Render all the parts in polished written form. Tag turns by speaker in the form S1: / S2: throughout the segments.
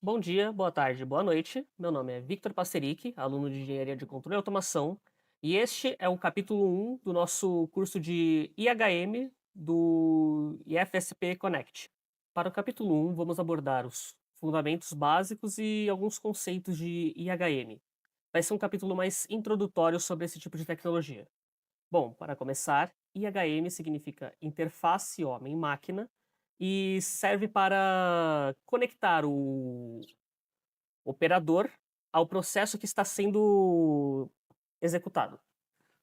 S1: Bom dia, boa tarde, boa noite. Meu nome é Victor Pasteric, aluno de Engenharia de Controle e Automação, e este é o capítulo 1 do nosso curso de IHM do IFSP Connect. Para o capítulo 1, vamos abordar os fundamentos básicos e alguns conceitos de IHM. Vai ser um capítulo mais introdutório sobre esse tipo de tecnologia. Bom, para começar, IHM significa Interface Homem-Máquina e serve para conectar o operador ao processo que está sendo executado.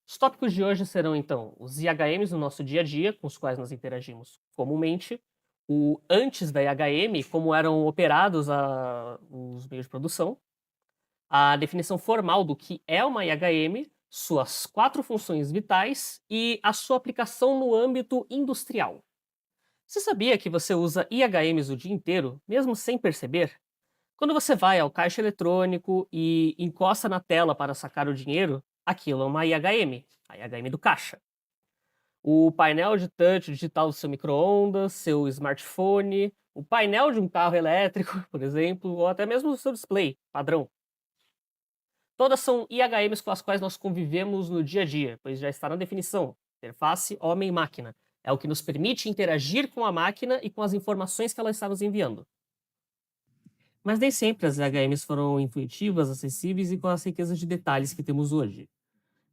S1: Os tópicos de hoje serão, então, os IHMs no nosso dia a dia, com os quais nós interagimos comumente, o antes da IHM, como eram operados os meios de produção, a definição formal do que é uma IHM, suas 4 funções vitais e a sua aplicação no âmbito industrial. Você sabia que você usa IHMs o dia inteiro, mesmo sem perceber? Quando você vai ao caixa eletrônico e encosta na tela para sacar o dinheiro, aquilo é uma IHM, a IHM do caixa. O painel de touch digital do seu micro-ondas, seu smartphone, o painel de um carro elétrico, por exemplo, ou até mesmo o seu display padrão. Todas são IHMs com as quais nós convivemos no dia a dia, pois já está na definição: interface homem-máquina. É o que nos permite interagir com a máquina e com as informações que ela está nos enviando. Mas nem sempre as IHMs foram intuitivas, acessíveis e com as riquezas de detalhes que temos hoje.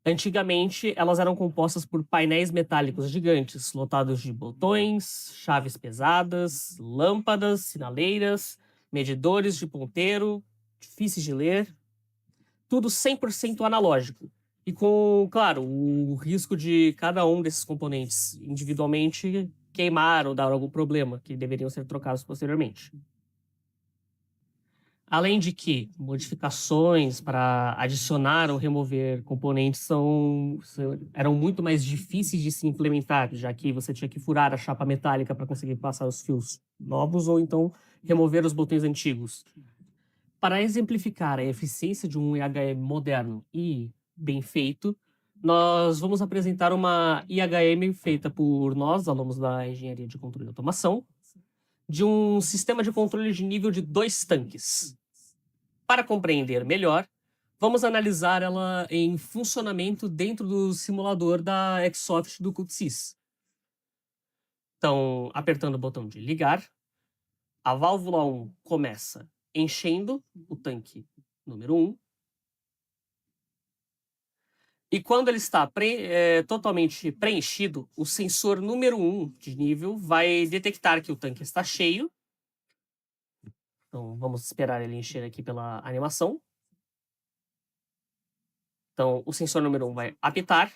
S1: Antigamente, elas eram compostas por painéis metálicos gigantes, lotados de botões, chaves pesadas, lâmpadas, sinaleiras, medidores de ponteiro, difíceis de ler, tudo 100% analógico. E com, claro, o risco de cada um desses componentes individualmente queimar ou dar algum problema, que deveriam ser trocados posteriormente. Além de que modificações para adicionar ou remover componentes eram muito mais difíceis de se implementar, já que você tinha que furar a chapa metálica para conseguir passar os fios novos ou então remover os botões antigos. Para exemplificar a eficiência de um IHM moderno e bem feito, nós vamos apresentar uma IHM feita por nós, alunos da Engenharia de Controle e Automação, de um sistema de controle de nível de 2 tanques. Para compreender melhor, vamos analisar ela em funcionamento dentro do simulador da Xsoft do CUTSys. Então, apertando o botão de ligar, a válvula 1 começa enchendo o tanque número 1. E quando ele está totalmente preenchido, o sensor número 1 de nível vai detectar que o tanque está cheio. Então, vamos esperar ele encher aqui pela animação. Então, o sensor número 1 vai apitar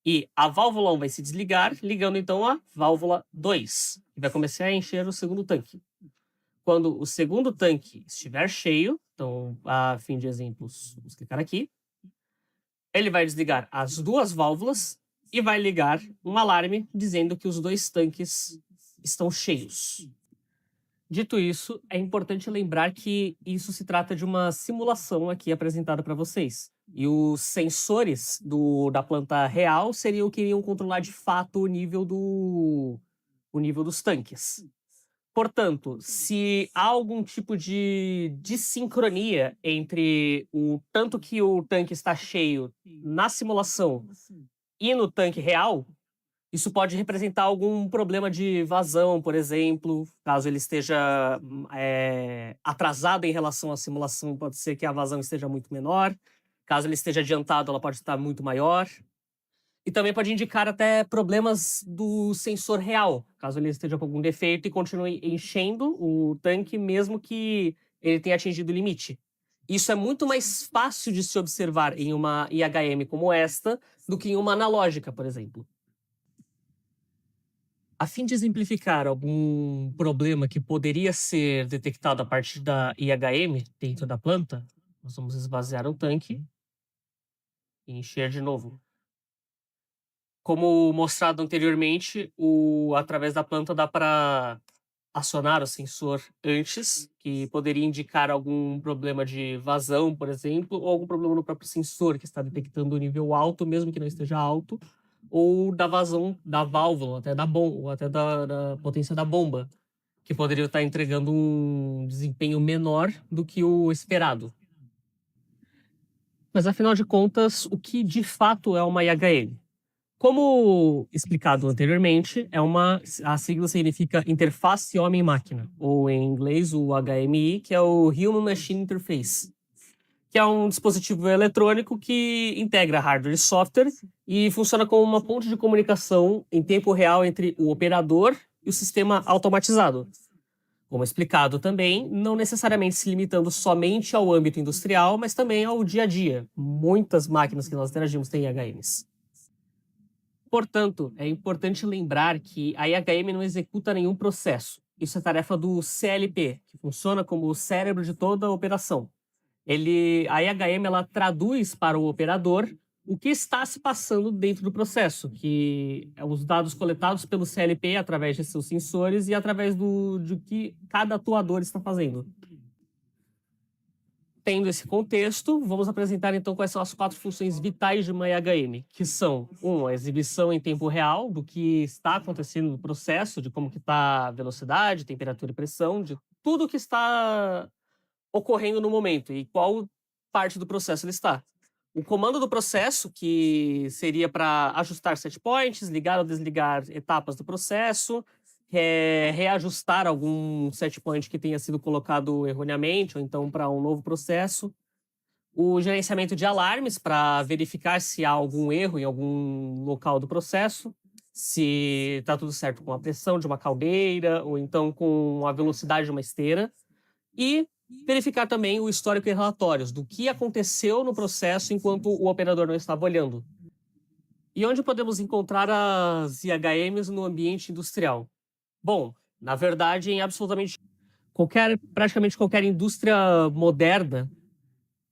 S1: e a válvula 1 vai se desligar, ligando então a válvula 2, e vai começar a encher o segundo tanque. Quando o segundo tanque estiver cheio, então, a fim de exemplos, vamos clicar aqui, ele vai desligar as 2 válvulas e vai ligar um alarme dizendo que os 2 tanques estão cheios. Dito isso, é importante lembrar que isso se trata de uma simulação aqui apresentada para vocês. E os sensores da planta real seriam o que iriam controlar de fato o nível dos tanques. Portanto, se há algum tipo de dissincronia entre o tanto que o tanque está cheio na simulação e no tanque real, isso pode representar algum problema de vazão, por exemplo. Caso ele esteja atrasado em relação à simulação, pode ser que a vazão esteja muito menor. Caso ele esteja adiantado, ela pode estar muito maior. E também pode indicar até problemas do sensor real, caso ele esteja com algum defeito e continue enchendo o tanque, mesmo que ele tenha atingido o limite. Isso é muito mais fácil de se observar em uma IHM como esta do que em uma analógica, por exemplo. A fim de exemplificar algum problema que poderia ser detectado a partir da IHM dentro da planta, nós vamos esvaziar o tanque e encher de novo. Como mostrado anteriormente, através da planta dá para acionar o sensor antes, que poderia indicar algum problema de vazão, por exemplo, ou algum problema no próprio sensor que está detectando o nível alto, mesmo que não esteja alto, ou da vazão da válvula, ou até da potência da bomba. que poderiam estar entregando um desempenho menor do que o esperado. Mas, afinal de contas, o que de fato é uma IHM? Como explicado anteriormente, a sigla significa Interface Homem-Máquina, ou em inglês o HMI, que é o Human Machine Interface, que é um dispositivo eletrônico que integra hardware e software e funciona como uma ponte de comunicação em tempo real entre o operador e o sistema automatizado. Como explicado também, não necessariamente se limitando somente ao âmbito industrial, mas também ao dia a dia. Muitas máquinas que nós interagimos têm IHMs. Portanto, é importante lembrar que a IHM não executa nenhum processo. Isso é tarefa do CLP, que funciona como o cérebro de toda a operação. A IHM ela traduz para o operador o que está se passando dentro do processo, que é os dados coletados pelo CLP através de seus sensores e através de que cada atuador está fazendo. Tendo esse contexto, vamos apresentar então quais são as 4 funções vitais de uma IHM, que são, a exibição em tempo real do que está acontecendo no processo, de como que está a velocidade, temperatura e pressão, de tudo que está ocorrendo no momento e qual parte do processo ele está. O comando do processo, que seria para ajustar set points, ligar ou desligar etapas do processo, reajustar algum set point que tenha sido colocado erroneamente, ou então para um novo processo. O gerenciamento de alarmes, para verificar se há algum erro em algum local do processo, se está tudo certo com a pressão de uma caldeira, ou então com a velocidade de uma esteira. E verificar também o histórico e relatórios do que aconteceu no processo enquanto o operador não estava olhando. E onde podemos encontrar as IHMs no ambiente industrial? Bom, na verdade, em absolutamente praticamente qualquer indústria moderna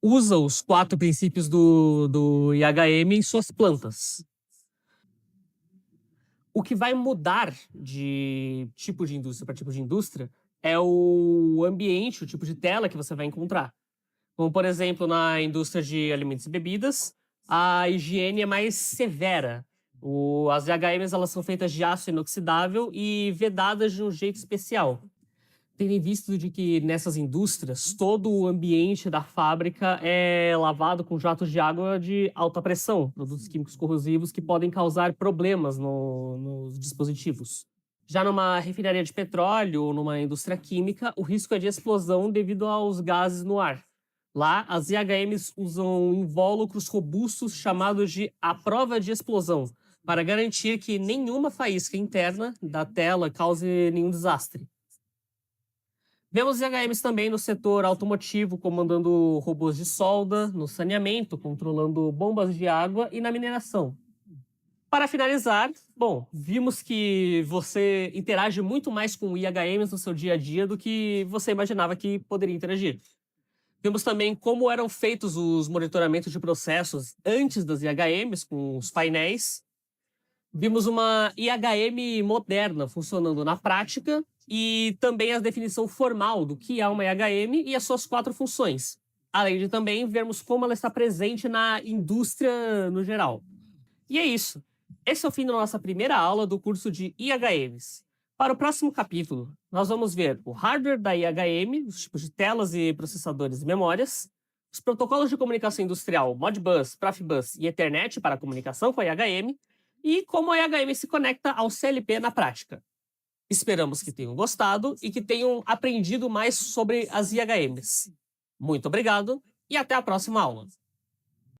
S1: usa os 4 princípios do IHM em suas plantas. O que vai mudar de tipo de indústria para tipo de indústria é o ambiente, o tipo de tela que você vai encontrar. Como, por exemplo, na indústria de alimentos e bebidas, a higiene é mais severa. As IHMs elas são feitas de aço inoxidável e vedadas de um jeito especial. Tendo em vista de que nessas indústrias todo o ambiente da fábrica é lavado com jatos de água de alta pressão, produtos químicos corrosivos que podem causar problemas nos dispositivos. Já numa refinaria de petróleo ou numa indústria química, o risco é de explosão devido aos gases no ar. Lá, as IHMs usam invólucros robustos chamados de à prova de explosão, para garantir que nenhuma faísca interna da tela cause nenhum desastre. Vemos IHMs também no setor automotivo, comandando robôs de solda, no saneamento, controlando bombas de água e na mineração. Para finalizar, bom, vimos que você interage muito mais com IHMs no seu dia a dia do que você imaginava que poderia interagir. Vimos também como eram feitos os monitoramentos de processos antes das IHMs, com os painéis. Vimos uma IHM moderna funcionando na prática e também a definição formal do que é uma IHM e as suas 4 funções. Além de também vermos como ela está presente na indústria no geral. E é isso. Esse é o fim da nossa primeira aula do curso de IHMs. Para o próximo capítulo, nós vamos ver o hardware da IHM, os tipos de telas e processadores e memórias, os protocolos de comunicação industrial Modbus, Profibus e Ethernet para a comunicação com a IHM e como a IHM se conecta ao CLP na prática. Esperamos que tenham gostado e que tenham aprendido mais sobre as IHMs. Muito obrigado e até a próxima aula.